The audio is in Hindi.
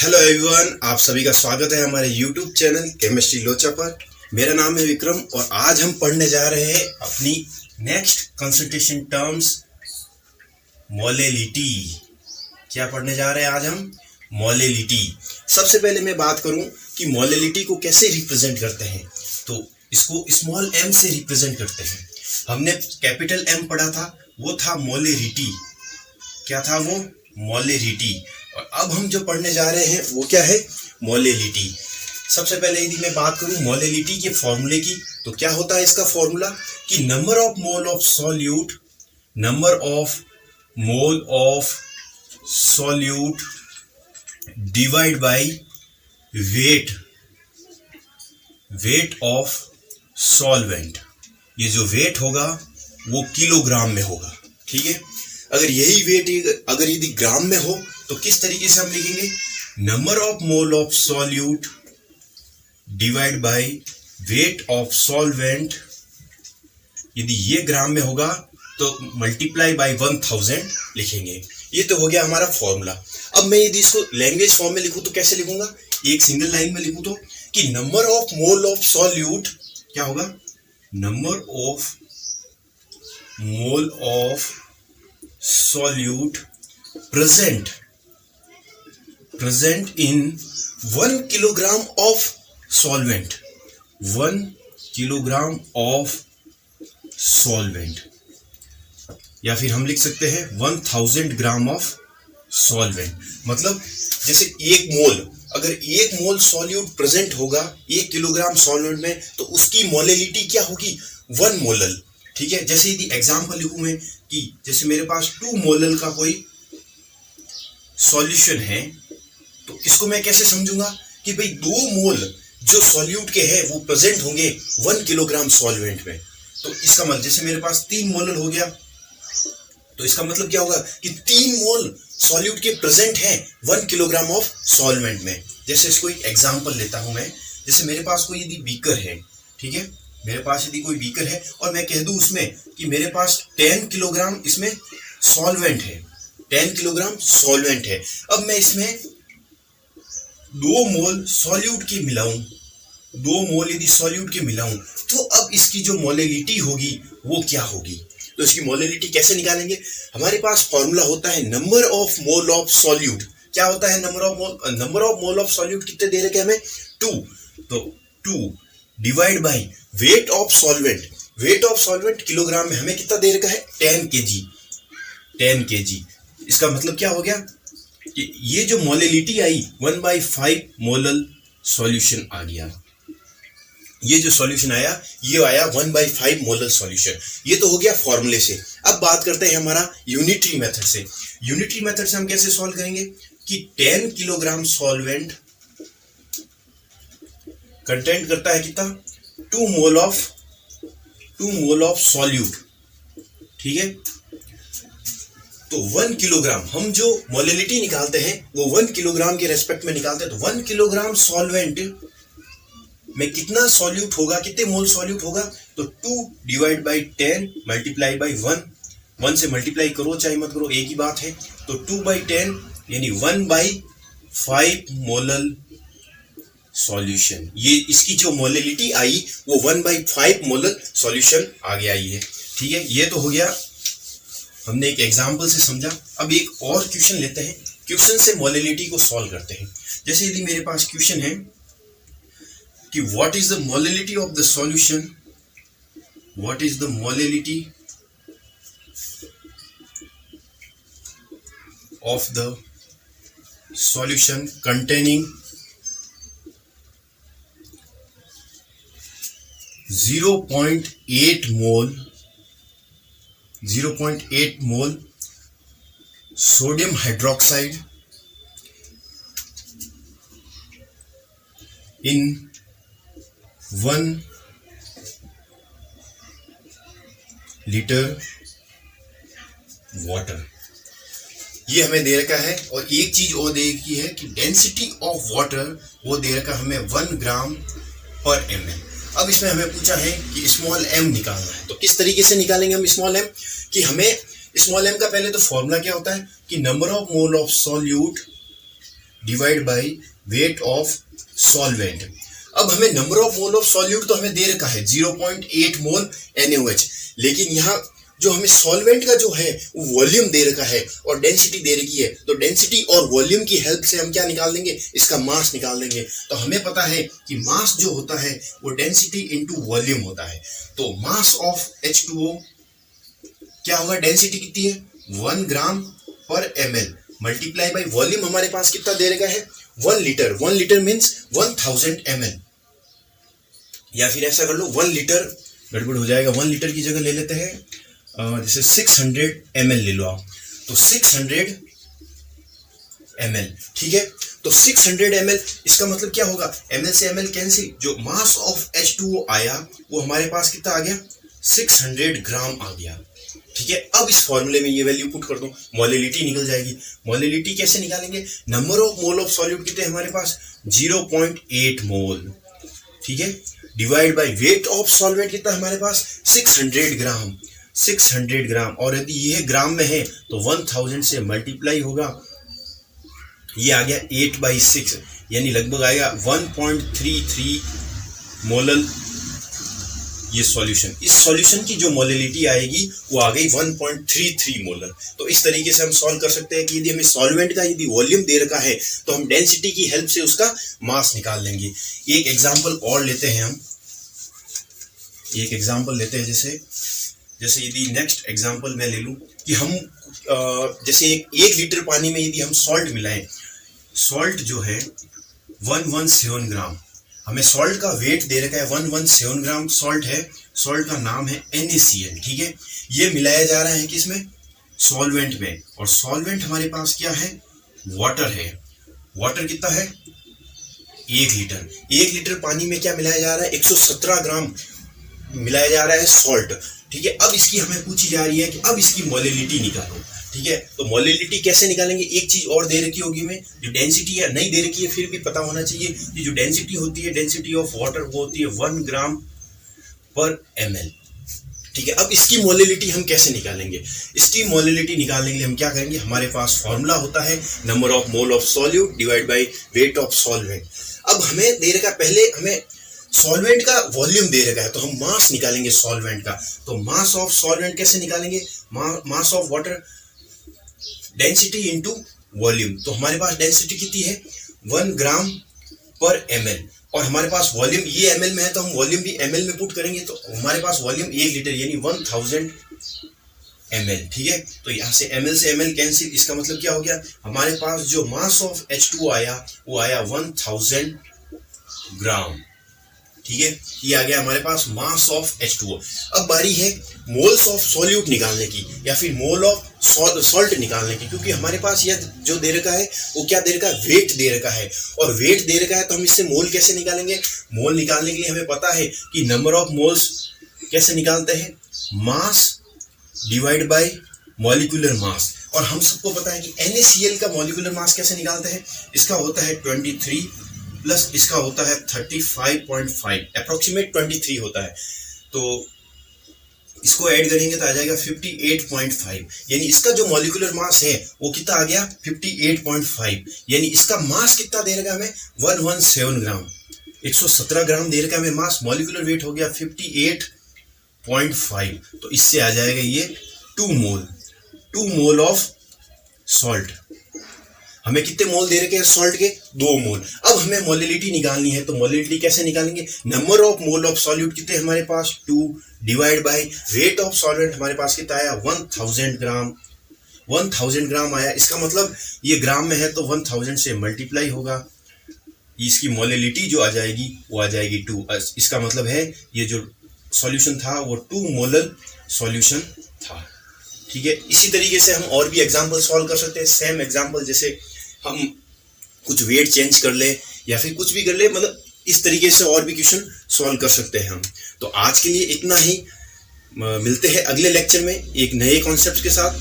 हेलो एवरीवन, आप सभी का स्वागत है हमारे यूट्यूब चैनल केमिस्ट्री लोचा पर। मेरा नाम है विक्रम और आज हम पढ़ने जा रहे हैं अपनी नेक्स्ट कंसंट्रेशन टर्म्स मोलेलिटी। क्या पढ़ने जा रहे हैं आज हम? मोलेलिटी। सबसे पहले मैं बात करूं कि मोलेलिटी को कैसे रिप्रेजेंट करते हैं, तो इसको स्मॉल m से रिप्रेजेंट करते हैं। हमने कैपिटल M पढ़ा था, वो था मोलेरिटी। क्या था वो? मोलेरिटी। और अब हम जो पढ़ने जा रहे हैं वो क्या है? मोलेलिटी। सबसे पहले यदि मैं बात करूं मोलेलिटी के फॉर्मूले की, तो क्या होता है इसका फॉर्मूला कि number of mole of solute, number of mole of solute divide by weight of solvent. ये जो वेट होगा वो किलोग्राम में होगा, ठीक है। अगर यही वेट अगर यदि ग्राम में हो तो किस तरीके से हम लिखेंगे? Number of mole of solute divide by weight of solvent. यदि ये ग्राम में होगा तो मल्टीप्लाई बाय 1000 लिखेंगे। ये तो हो गया हमारा फॉर्मूला। अब मैं यदि इसको लैंग्वेज फॉर्म में लिखूं तो कैसे लिखूंगा? एक सिंगल लाइन में लिखूं तो कि number of mole of solute क्या होगा? Number of mole of solute present in 1 kilogram of solvent, 1 kilogram of solvent। या फिर हम लिख सकते हैं 1000 ग्राम ऑफ सॉल्वेंट। मतलब जैसे एक मोल, अगर एक मोल सॉल्यूट प्रेजेंट होगा 1 किलोग्राम सॉल्वेंट में तो उसकी मोलेलिटी क्या होगी? 1 मोलल, ठीक है। जैसे यदि एग्जांपल लिखूं मैं कि जैसे मेरे पास 2 मोलल का कोई सॉल्यूशन है, तो इसको मैं कैसे समझूंगा कि भाई 2 मोल जो सॉल्यूट के हैं वो प्रेजेंट होंगे 1 किलोग्राम सॉल्वेंट में। तो इसका मतलब जैसे मेरे पास 3 मोलल हो गया, तो इसका मतलब क्या होगा कि 3 मोल सॉल्यूट के प्रेजेंट हैं 1 किलोग्राम ऑफ सॉल्वेंट में। जैसे इसको एक एग्जांपल लेता हूं मैं। जैसे मेरे पास कोई यदि बीकर है, ठीक है, मेरे पास यदि कोई बीकर है और मैं कह दूं उसमें कि मेरे पास 10 किलोग्राम इसमें सॉल्वेंट है, 10 किलोग्राम सॉल्वेंट है। अब मैं इसमें 2 मोल सॉल्यूट के मिलाऊं, 2 मोल यदि सॉल्यूट के मिलाऊं, तो अब इसकी जो मोलेलिटी होगी वो क्या होगी? तो इसकी मोलेलिटी कैसे निकालेंगे? हमारे पास फॉर्मूला होता है number of mole of solute. क्या होता है number of mole of solute? कितने दे रखे हमें? 2। तो 2 divide by weight of solvent. Weight of solvent kilogram में हमें कितना दे रखा है? 10 kg, 10 kg। इसका मतलब क्या हो गया कि ये जो मोलेलिटी आई 1/5 मोलल सॉल्यूशन आ गया। ये जो सॉल्यूशन आया ये आया 1/5 मोलल सॉल्यूशन। ये तो हो गया फॉर्मूले से। अब बात करते हैं हमारा यूनिटरी मेथड से। यूनिटरी मेथड से हम कैसे सॉल्व करेंगे कि 10 किलोग्राम सॉल्वेंट कंटेंट करता है कितना? 2 मोल ऑफ सॉल्यूट, ठीक है। तो 1 किलोग्राम हम जो मोलेलिटी निकालते हैं वो 1 किलोग्राम के रेस्पेक्ट में निकालते हैं। तो 1 किलोग्राम सॉल्वेंट में कितना सॉल्यूट होगा, कितने मोल सॉल्यूट होगा? तो 2 डिवाइड बाई 10 मल्टीप्लाई बाई 1 से मल्टीप्लाई करो चाहे मत करो एक ही बात है। तो 2/10 यानी 1/5 मोलल सॉल्यूशन। ये इसकी जो मोलेलिटी आई वो 1/5 मोलल सॉल्यूशन आ गया ये, ठीक है। ये तो हो गया, हमने एक एग्जांपल से समझा। अब एक और क्वेश्चन लेते हैं, क्वेश्चन से मोलेलिटी को सॉल्व करते हैं। जैसे यदि मेरे पास क्वेश्चन है कि what is the molality of the solution, what is the molality of the solution containing 0.8 mole sodium hydroxide in 1 litre water. ये हमें दे रखा है। और एक चीज और दे रखी है कि डेंसिटी ऑफ वाटर वो दे रखा हमें 1 ग्राम पर ml। अब इसमें हमें पूछा है कि स्मॉल m निकालना है। तो किस तरीके से निकालेंगे हम स्मॉल m? कि हमें स्मॉल m का पहले तो फॉर्मूला क्या होता है कि number of mole of solute divide by weight of solvent. अब हमें number of mole of solute तो हमें दे रखा है 0.8 मोल NaOH, लेकिन यहाँ जो हमें सॉल्वेंट का जो है वो वॉल्यूम दे रखा है और डेंसिटी दे रखी है। तो डेंसिटी और वॉल्यूम की हेल्प से हम क्या निकाल देंगे, इसका मास निकाल देंगे। तो हमें पता है कि मास जो होता है वो डेंसिटी इनटू वॉल्यूम होता है। तो मास ऑफ H2O क्या होगा, डेंसिटी कितनी है 1 ग्राम पर ml मल्टीप्लाई बाई वॉल्यूम हमारे पास कितना दे रखा है 1 लीटर। 1 लीटर मीन्स 1000 ml, या फिर ऐसा कर लो 1 लीटर गड़बड़ हो जाएगा, 1 लीटर की जगह ले लेते हैं जैसे 600 ml ले लो आप, तो 600 ml, ठीक है। तो 600 ml, इसका मतलब क्या होगा, ml से ml कैंसिल, जो मास ऑफ H2O आया वो हमारे पास कितना आ गया 600 ग्राम आ गया, ठीक है। अब इस फॉर्मूले में ये वैल्यू पुट कर दो, मोलिलिटी निकल जाएगी। मोलिलिटी कैसे निकालेंगे, number of mole of solute कितने हमारे पास 0.8 मोल, ठीक है, divide by weight of solvent कितना हमारे पास 600 ग्राम, 600 ग्राम, और यदि ये ग्राम में है तो 1000 से मल्टीप्लाई होगा, ये आ गया 8/6, यानी लगभग आएगा 1.33 मोलल ये सॉल्यूशन। इस सॉल्यूशन की जो मोलिलिटी आएगी वो आ गई 1.33 मोलर। तो इस तरीके से हम सॉल्व कर सकते हैं कि यदि हमें सॉल्वेंट का यदि वॉल्यूम दे रखा है तो हम डेंसिटी की हेल्प से उसका मास निकाल लेंगे। एक एग्जांपल और लेते हैं हम, एक एग्जांपल लेते हैं, जैसे यदि नेक्स्ट एग्जांपल मैं ले लूं कि हम जैसे एक लीटर पानी में यदि हम सॉल्ट मिलाएं, सॉल्ट जो है 117 ग्राम, हमें सॉल्ट का वेट दे रखा है 117 ग्राम सॉल्ट है, सॉल्ट का नाम है NaCl, ठीक है। ये मिलाया जा रहा है किसमें, सॉल्वेंट में, और सॉल्वेंट हमारे पास क्या है, वाटर है। वाटर कितना है 1 लीटर, 1 लीटर पानी में क्या मिलाया जा रहा है 117 ग्राम मिलाया जा रहा है सॉल्ट, ठीक है। अब इसकी हमें पूछी जा रही है कि अब इसकी मोलिलिटी निकालो, ठीक है। तो मोलिलिटी कैसे निकालेंगे, एक चीज और दे रखी होगी हमें, जो डेंसिटी है नहीं दे रखी है फिर भी पता होना चाहिए कि जो डेंसिटी होती है, डेंसिटी ऑफ वाटर, वो होती है 1 ग्राम पर ml, ठीक है। अब इसकी मोलिलिटी हम कैसे निकालेंगे, इसकी मोलिलिटी निकालने के लिए हम क्या करेंगे, हमारे पास फॉर्मूला होता है number of mole of solute divide by weight of solvent. अब हमें दे रखा, पहले हमें सॉल्वेंट का वॉल्यूम दे रखा है तो हम मास निकालेंगे सॉल्वेंट का। तो मास ऑफ सॉल्वेंट कैसे निकालेंगे, mass of water density into volume. तो हमारे पास डेंसिटी कितनी है 1 ग्राम पर ml, और हमारे पास वॉल्यूम ये ml में है तो हम वॉल्यूम भी ml में पुट करेंगे, तो हमारे पास वॉल्यूम 1 लीटर यानी 1000 ml, ठीक है। तो यहाँ से ml से ml कैंसिल, इसका मतलब क्या हो गया, हमारे पास जो मास ऑफ H2O आया वो आया 1000 ग्राम, ठीक है। ये आ गया हमारे पास मास ऑफ H2O। अब बारी है मोल्स ऑफ सॉल्यूट निकालने की या फिर मोल ऑफ सॉल्ट निकालने की, क्योंकि हमारे पास यह जो दे रखा है वो क्या दे रखा है, वेट दे रखा है, और वेट दे रखा है तो हम इससे मोल कैसे निकालेंगे। मोल निकालने के लिए हमें पता है कि नंबर ऑफ मोल्स कैसे निकालते हैं, mass divide by molecular mass, और हम सबको पता है कि NaCl का मॉलिक्यूलर मास कैसे निकालते हैं, इसका होता है 23 प्लस इसका होता है 35.5, अप्रोक्सीमेट 23 होता है, तो इसको ऐड करेंगे तो आ जाएगा 58.5, यानी इसका जो मॉलिक्यूलर मास है वो कितना आ गया 58.5, यानी इसका मास कितना दे रखा हमें 117 ग्राम, 117 ग्राम दे रखा हमें मास, मॉलिक्यूलर वेट हो गया 58.5, तो इससे आ जाएगा ये 2 मोल ऑफ सॉल्ट। हमें कितने मोल दे रखे हैं सॉल्ट के 2 मोल। अब हमें मोलिलिटी निकालनी है, तो मोलिलिटी कैसे निकालेंगे, number of mole of solute कितने हमारे पास 2 divide by weight of solvent हमारे पास कितना आया 1000 ग्राम, 1000 ग्राम आया, इसका मतलब ये ग्राम में है तो 1000 से मल्टीप्लाई होगा, इसकी मोलिलिटी जो आ जाएगी वो आ जाएगी 2। इसका मतलब है ये जो सॉल्यूशन था वो 2 मोलल सॉल्यूशन था, ठीक है। इसी तरीके से हम और भी एग्जाम्पल सॉल्व कर सकते हैं, सेम एग्जाम्पल, जैसे हम कुछ वेट चेंज कर ले या फिर कुछ भी कर ले, मतलब इस तरीके से और भी क्वेश्चन सॉल्व कर सकते हैं हम। तो आज के लिए इतना ही, मिलते हैं अगले लेक्चर में एक नए कॉन्सेप्ट के साथ।